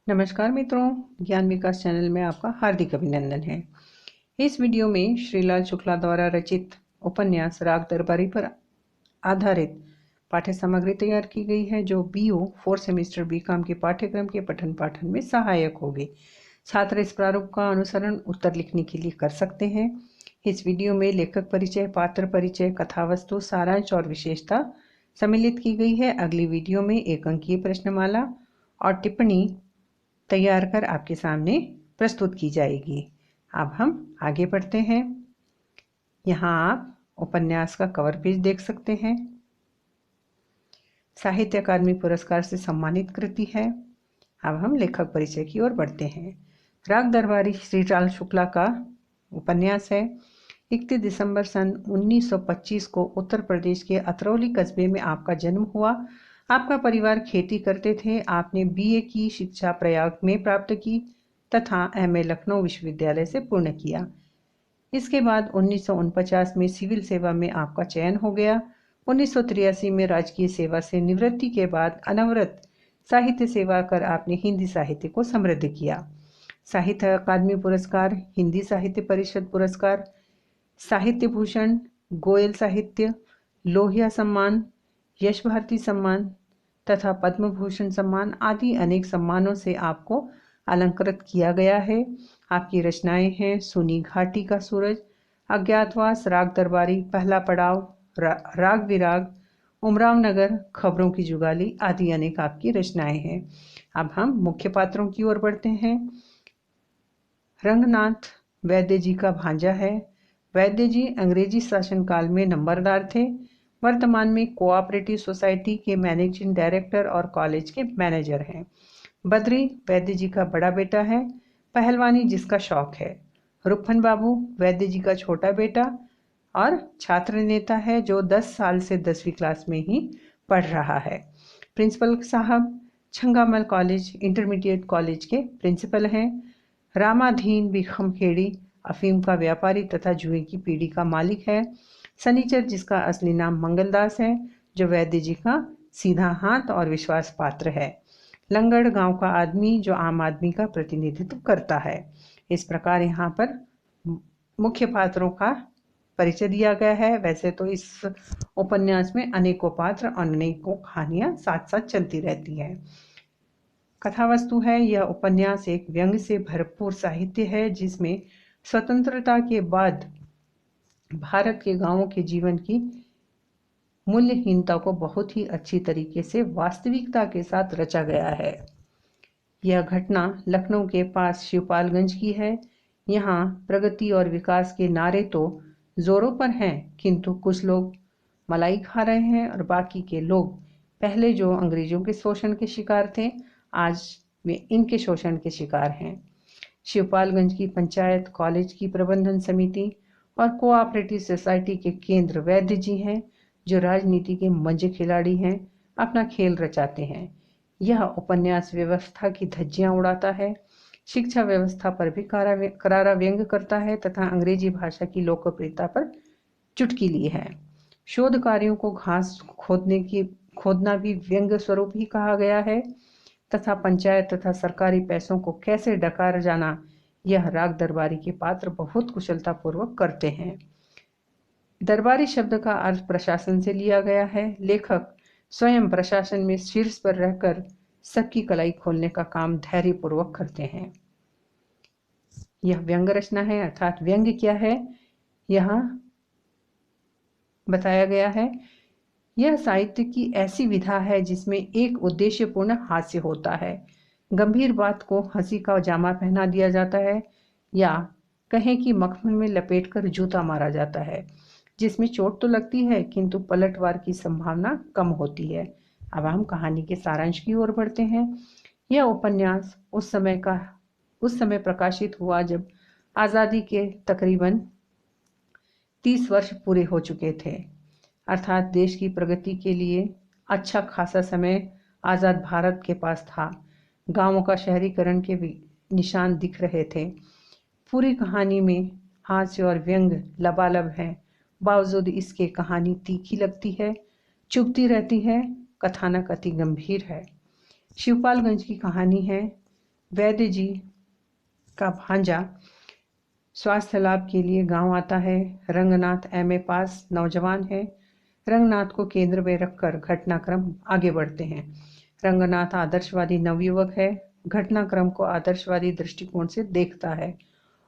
नमस्कार मित्रों, ज्ञान विकास चैनल में आपका हार्दिक अभिनंदन है। इस वीडियो में श्रीलाल शुक्ला द्वारा रचित उपन्यास राग दरबारी पर आधारित पाठ्य सामग्री तैयार की गई है, जो बीओ 4 सेमेस्टर बीकॉम के पाठ्यक्रम के पठन पाठन में सहायक होगी। छात्र इस प्रारूप का अनुसरण उत्तर लिखने के लिए कर सकते हैं। इस वीडियो में लेखक परिचय, पात्र परिचय, कथावस्तु, सारांश और विशेषता सम्मिलित की गई है। अगली वीडियो में एक अंकीय प्रश्नमाला और टिप्पणी तैयार कर आपके सामने प्रस्तुत की जाएगी। अब हम आगे बढ़ते हैं। यहाँ आप उपन्यास का कवर पेज देख सकते हैं। साहित्य अकादमी पुरस्कार से सम्मानित कृति है। अब हम लेखक परिचय की ओर बढ़ते हैं। राग दरबारी श्रीलाल शुक्ला का उपन्यास है। 31 दिसंबर सन 1925 को उत्तर प्रदेश के अतरौली कस्बे में आपका जन्म हुआ। आपका परिवार खेती करते थे। आपने बीए की शिक्षा प्रयाग में प्राप्त की तथा एमए लखनऊ विश्वविद्यालय से पूर्ण किया। इसके बाद 1949 में सिविल सेवा में आपका चयन हो गया। 1983 में राजकीय सेवा से निवृत्ति के बाद अनवरत साहित्य सेवा कर आपने हिंदी साहित्य को समृद्ध किया। साहित्य अकादमी पुरस्कार, हिंदी साहित्य परिषद पुरस्कार, साहित्य भूषण, गोयल साहित्य, लोहिया सम्मान, यश भारती सम्मान तथा पद्म भूषण सम्मान आदि अनेक सम्मानों से आपको अलंकृत किया गया है। आपकी रचनाएं हैं सुनी घाटी का सूरज, अज्ञातवास, राग दरबारी, पहला पड़ाव, राग विराग, उमराव नगर, खबरों की जुगाली आदि अनेक आपकी रचनाएं हैं। अब हम मुख्य पात्रों की ओर बढ़ते हैं। रंगनाथ वैद्य जी का भांजा है। वैद्य जी अंग्रेजी शासनकाल में नंबरदार थे। वर्तमान में कोऑपरेटिव सोसाइटी के मैनेजिंग डायरेक्टर और कॉलेज के मैनेजर हैं। बद्री वैद्य जी का बड़ा बेटा है, पहलवानी जिसका शौक है। रुपन बाबू वैद्य जी का छोटा बेटा और छात्र नेता है, जो 10 साल से 10वीं क्लास में ही पढ़ रहा है। प्रिंसिपल साहब छंगामल कॉलेज इंटरमीडिएट कॉलेज के प्रिंसिपल हैं। रामाधीन बिखमखेड़ी अफीम का व्यापारी तथा जुए की पीढ़ी का मालिक है। सनीचर जिसका असली नाम मंगलदास है, जो वैद्य जी का सीधा हाथ और विश्वास पात्र है। लंगड़ गांव का आदमी, जो आम आदमी का प्रतिनिधित्व करता है। इस प्रकार यहाँ पर मुख्य पात्रों का परिचय दिया गया है। वैसे तो इस उपन्यास में अनेकों पात्र और अनेकों कहानियां साथ साथ चलती रहती हैं। कथावस्तु है, यह उपन्यास एक व्यंग से भरपूर साहित्य है, जिसमें स्वतंत्रता के बाद भारत के गांवों के जीवन की मूल्यहीनता को बहुत ही अच्छी तरीके से वास्तविकता के साथ रचा गया है। यह घटना लखनऊ के पास शिवपालगंज की है। यहाँ प्रगति और विकास के नारे तो जोरों पर हैं, किंतु कुछ लोग मलाई खा रहे हैं और बाकी के लोग पहले जो अंग्रेजों के शोषण के शिकार थे, आज वे इनके शोषण के शिकार हैं। शिवपालगंज की पंचायत, कॉलेज की प्रबंधन समिति और कोऑपरेटिव सोसाइटी के केंद्र वैद्य जी हैं, जो राजनीति के मंजे खिलाड़ी हैं, अपना खेल रचाते हैं। यह उपन्यास व्यवस्था की धज्जियां उड़ाता है, शिक्षा व्यवस्था पर भी करारा व्यंग करता है तथा अंग्रेजी भाषा की लोकप्रियता पर चुटकी ली है। शोध कार्यों को घास खोदना भी व्यंग स्वरूप ही कहा गया है तथा पंचायत तथा सरकारी पैसों को कैसे डकार जाना, यह राग दरबारी के पात्र बहुत कुशलता पूर्वक करते हैं। दरबारी शब्द का अर्थ प्रशासन से लिया गया है। लेखक स्वयं प्रशासन में शीर्ष पर रहकर सबकी कलाई खोलने का काम धैर्य पूर्वक करते हैं। यह व्यंग रचना है, अर्थात व्यंग क्या है यहाँ बताया गया है। यह साहित्य की ऐसी विधा है जिसमें एक उद्देश्यपूर्ण हास्य होता है। गंभीर बात को हंसी का जामा पहना दिया जाता है, या कहें कि मखमल में लपेटकर जूता मारा जाता है, जिसमें चोट तो लगती है किंतु पलटवार की संभावना कम होती है। अब हम कहानी के सारांश की ओर बढ़ते हैं। यह उपन्यास उस समय प्रकाशित हुआ जब आज़ादी के तकरीबन 30 वर्ष पूरे हो चुके थे, अर्थात देश की प्रगति के लिए अच्छा खासा समय आज़ाद भारत के पास था। गांवों का शहरीकरण के निशान दिख रहे थे। पूरी कहानी में हास्य और व्यंग लबालब है। बावजूद इसके कहानी तीखी लगती है, चुभती रहती है, कथानक अति गंभीर है। शिवपालगंज की कहानी है, वैद्य जी का भांजा स्वास्थ्य लाभ के लिए गांव आता है। रंगनाथ एमए पास नौजवान है। रंगनाथ को केंद्र में रखकर घटनाक्रम आगे बढ़ते हैं। रंगनाथ आदर्शवादी नवयुवक है। घटनाक्रम को आदर्शवादी दृष्टिकोण से देखता है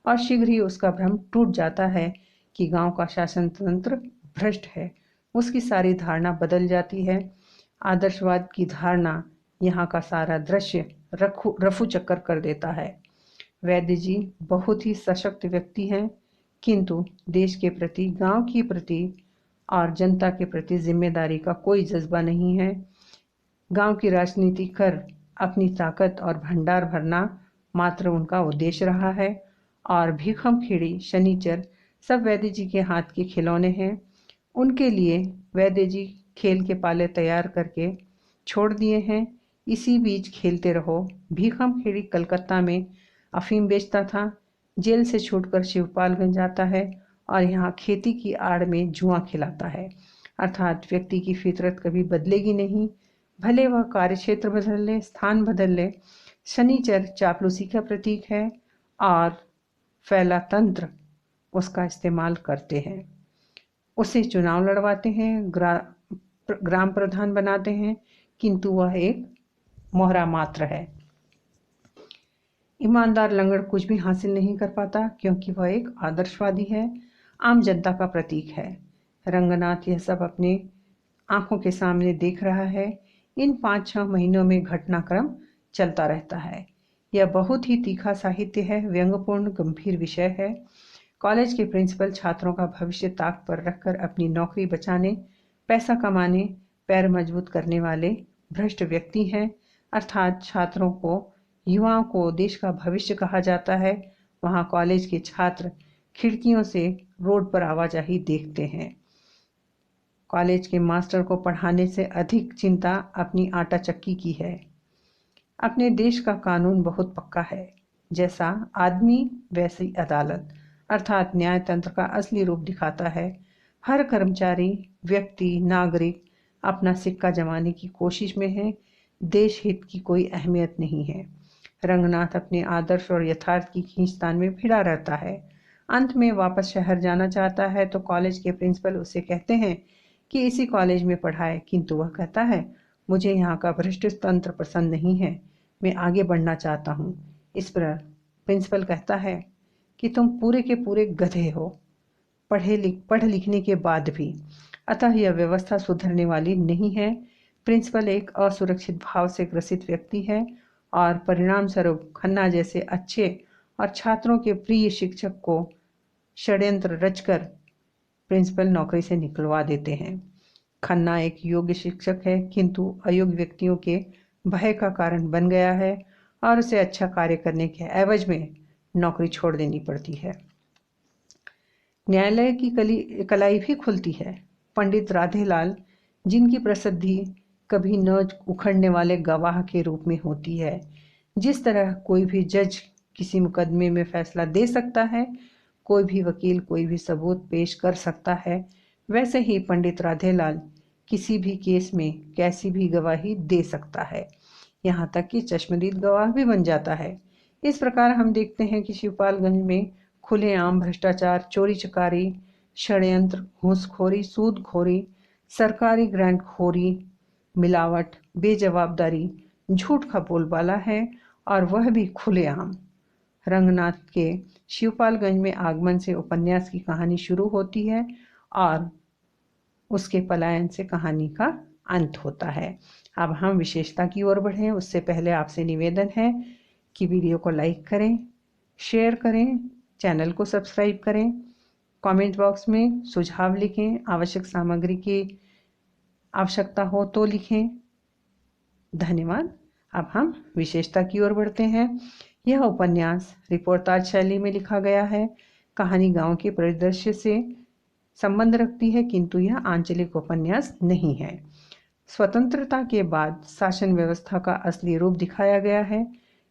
और शीघ्र ही उसका भ्रम टूट जाता है कि गांव का शासन तंत्र भ्रष्ट है। उसकी सारी धारणा बदल जाती है। आदर्शवाद की धारणा यहाँ का सारा दृश्य रफू चक्कर कर देता है। वैद्य जी बहुत ही सशक्त व्यक्ति हैं, किंतु देश के प्रति, गांव के प्रति और जनता के प्रति जिम्मेदारी का कोई जज्बा नहीं है। गांव की राजनीति कर अपनी ताकत और भंडार भरना मात्र उनका उद्देश्य रहा है और भीखम खेड़ी, शनिचर सब वैद्य जी के हाथ के खिलौने हैं। उनके लिए वैद्य जी खेल के पाले तैयार करके छोड़ दिए हैं। इसी बीच खेलते रहो। भीखम खेड़ी कलकत्ता में अफीम बेचता था। जेल से छूटकर शिवपालगंज आता है और यहाँ खेती की आड़ में जुआ खिलाता है। अर्थात व्यक्ति की फितरत कभी बदलेगी नहीं, भले वह कार्यक्षेत्र बदल ले, स्थान बदल ले। शनिचर चापलूसी का प्रतीक है और फैला तंत्र उसका इस्तेमाल करते हैं। उसे चुनाव लड़वाते हैं, ग्राम प्रधान बनाते हैं, किंतु वह एक मोहरा मात्र है। ईमानदार लंगड़ कुछ भी हासिल नहीं कर पाता क्योंकि वह एक आदर्शवादी है, आम जनता का प्रतीक है। रंगनाथ यह सब अपने आंखों के सामने देख रहा है। इन 5-6 महीनों में घटनाक्रम चलता रहता है। यह बहुत ही तीखा साहित्य है, व्यंग्यपूर्ण गंभीर विषय है। कॉलेज के प्रिंसिपल छात्रों का भविष्य ताक पर रखकर अपनी नौकरी बचाने, पैसा कमाने, पैर मजबूत करने वाले भ्रष्ट व्यक्ति हैं। अर्थात छात्रों को, युवाओं को देश का भविष्य कहा जाता है। वहाँ कॉलेज के छात्र खिड़कियों से रोड पर आवाजाही देखते हैं। कॉलेज के मास्टर को पढ़ाने से अधिक चिंता अपनी आटा चक्की की है। अपने देश का कानून बहुत पक्का है, जैसा आदमी वैसी अदालत, अर्थात न्याय तंत्र का असली रूप दिखाता है। हर कर्मचारी, व्यक्ति, नागरिक अपना सिक्का जमाने की कोशिश में है। देश हित की कोई अहमियत नहीं है। रंगनाथ अपने आदर्श और यथार्थ की खींचतान में भिड़ा रहता है। अंत में वापस शहर जाना चाहता है तो कॉलेज के प्रिंसिपल उसे कहते हैं कि इसी कॉलेज में पढ़ाए, किंतु वह कहता है, मुझे यहाँ का भ्रष्ट तंत्र पसंद नहीं है, मैं आगे बढ़ना चाहता हूँ। इस पर प्रिंसिपल कहता है कि तुम पूरे के पूरे गधे हो, पढ़ लिखने के बाद भी। अतः यह व्यवस्था सुधरने वाली नहीं है। प्रिंसिपल एक असुरक्षित भाव से ग्रसित व्यक्ति है और परिणाम स्वरूप खन्ना जैसे अच्छे और छात्रों के प्रिय शिक्षक को षड्यंत्र रचकर प्रिंसिपल नौकरी से निकलवा देते हैं। खन्ना एक योग्य शिक्षक है, किंतु अयोग्य व्यक्तियों के भय का कारण बन गया है और उसे अच्छा कार्य करने के एवज में नौकरी छोड़ देनी पड़ती है। न्यायालय की कलाई भी खुलती है। पंडित राधेलाल, जिनकी प्रसिद्धि कभी न उखड़ने वाले गवाह के रूप में होती है। जिस तरह कोई भी जज किसी मुकदमे में फैसला दे सकता है, कोई भी वकील कोई भी सबूत पेश कर सकता है, वैसे ही पंडित राधेलाल किसी भी केस में कैसी भी गवाही दे सकता है, यहाँ तक कि चश्मदीद गवाह भी बन जाता है। इस प्रकार हम देखते हैं कि शिवपालगंज में खुलेआम भ्रष्टाचार, चोरी चकारी, षड्यंत्र, घूसखोरी, सूदखोरी, सरकारी ग्रांट खोरी, मिलावट, बेजवाबदारी, झूठ का बोलबाला है और वह भी खुलेआम। रंगनाथ के शिवपालगंज में आगमन से उपन्यास की कहानी शुरू होती है और उसके पलायन से कहानी का अंत होता है। अब हम विशेषता की ओर बढ़ें, उससे पहले आपसे निवेदन है कि वीडियो को लाइक करें, शेयर करें, चैनल को सब्सक्राइब करें, कमेंट बॉक्स में सुझाव लिखें, आवश्यक सामग्री की आवश्यकता हो तो लिखें। धन्यवाद। अब हम विशेषता की ओर बढ़ते हैं। यह उपन्यास रिपोर्टाज शैली में लिखा गया है। कहानी गांव के परिदृश्य से संबंध रखती है, किंतु यह आंचलिक उपन्यास नहीं है। स्वतंत्रता के बाद शासन व्यवस्था का असली रूप दिखाया गया है।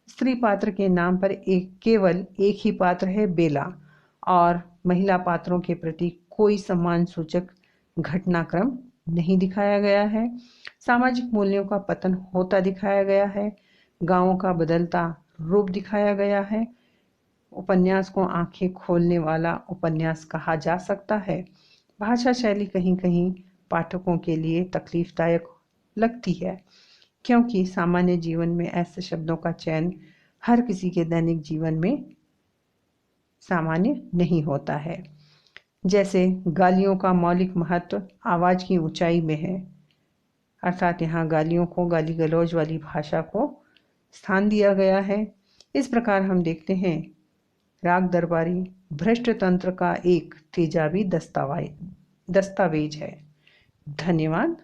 स्त्री पात्र के नाम पर केवल एक ही पात्र है, बेला, और महिला पात्रों के प्रति कोई सम्मान सूचक घटनाक्रम नहीं दिखाया गया है। सामाजिक मूल्यों का पतन होता दिखाया गया है। गांवों का बदलता रूप दिखाया गया है। उपन्यास को आंखें खोलने वाला उपन्यास कहा जा सकता है। भाषा शैली कहीं कहीं पाठकों के लिए तकलीफदायक लगती है, क्योंकि सामान्य जीवन में ऐसे शब्दों का चयन हर किसी के दैनिक जीवन में सामान्य नहीं होता है। जैसे गालियों का मौलिक महत्व आवाज़ की ऊंचाई में है, अर्थात यहाँ गालियों को, गाली गलौज वाली भाषा को स्थान दिया गया है। इस प्रकार हम देखते हैं राग दरबारी भ्रष्ट तंत्र का एक तेजाबी दस्तावेज है। धन्यवाद।